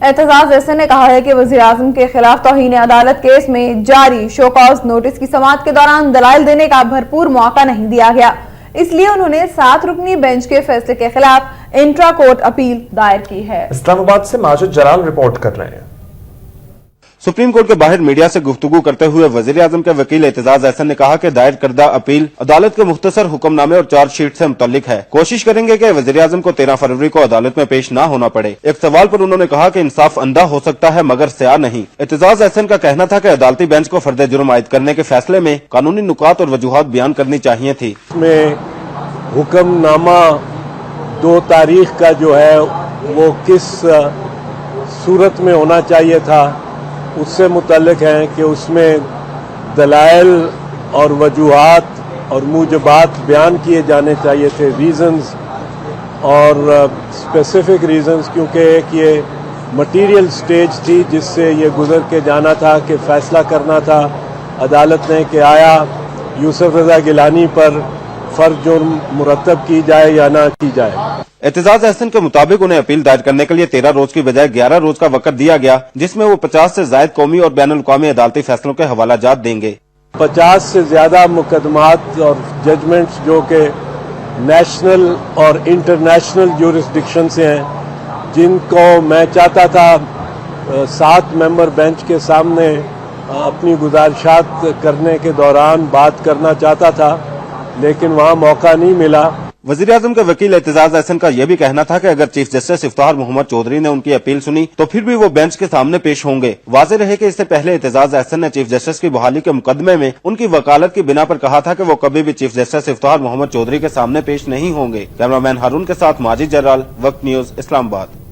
اعتزاز احسن نے کہا ہے کہ وزیراعظم کے خلاف توہین عدالت کیس میں جاری شو کاز نوٹس کی سماعت کے دوران دلائل دینے کا بھرپور موقع نہیں دیا گیا، اس لیے انہوں نے 7 رکنی بینچ کے فیصلے کے خلاف انٹرا کورٹ اپیل دائر کی ہے۔ اسلام آباد سے ماجد جلال رپورٹ کر رہے ہیں۔ سپریم کورٹ کے باہر میڈیا سے گفتگو کرتے ہوئے وزیر اعظم کے وکیل اعتزاز احسن نے کہا کہ دائر کردہ اپیل عدالت کے مختصر حکم نامے اور چارج شیٹ سے متعلق ہے۔ کوشش کریں گے کہ وزیر اعظم کو 13 فروری کو عدالت میں پیش نہ ہونا پڑے۔ ایک سوال پر انہوں نے کہا کہ انصاف اندھا ہو سکتا ہے مگر سیاہ نہیں۔ اعتزاز احسن کا کہنا تھا کہ عدالتی بینچ کو فرد جرم عائد کرنے کے فیصلے میں قانونی نکات اور وجوہات بیان کرنی چاہیے تھی۔ میں حکم نامہ 2 تاریخ کا جو ہے وہ کس صورت میں ہونا چاہیے تھا اس سے متعلق ہیں کہ اس میں دلائل اور وجوہات اور موجبات بیان کیے جانے چاہیے تھے، ریزنز اور اسپیسیفک ریزنز، کیونکہ ایک یہ مٹیریل سٹیج تھی جس سے یہ گزر کے جانا تھا کہ فیصلہ کرنا تھا عدالت نے کہ آیا یوسف رضا گیلانی پر فرد جرم مرتب کی جائے یا نہ کی جائے۔ اعتزاز احسن کے مطابق انہیں اپیل دائر کرنے کے لیے 13 روز کی بجائے 11 روز کا وقت دیا گیا، جس میں وہ 50 سے زائد قومی اور بین الاقوامی عدالتی فیصلوں کے حوالہ جات دیں گے۔ 50 سے زیادہ مقدمات اور ججمنٹس جو کہ نیشنل اور انٹرنیشنل جورسڈکشن سے ہیں، جن کو میں چاہتا تھا 7 ممبر بینچ کے سامنے اپنی گزارشات کرنے کے دوران بات کرنا چاہتا تھا، لیکن وہاں موقع نہیں ملا۔ وزیر اعظم کے وکیل اعتزاز احسن کا یہ بھی کہنا تھا کہ اگر چیف جسٹس افتخار محمد چودھری نے ان کی اپیل سنی تو پھر بھی وہ بینچ کے سامنے پیش ہوں گے۔ واضح رہے کہ اس سے پہلے اعتزاز احسن نے چیف جسٹس کی بحالی کے مقدمے میں ان کی وکالت کی بنا پر کہا تھا کہ وہ کبھی بھی چیف جسٹس افتخار محمد چودھری کے سامنے پیش نہیں ہوں گے۔ کیمرہ مین ہارون کے ساتھ ماجد جلال، وقت نیوز، اسلام آباد۔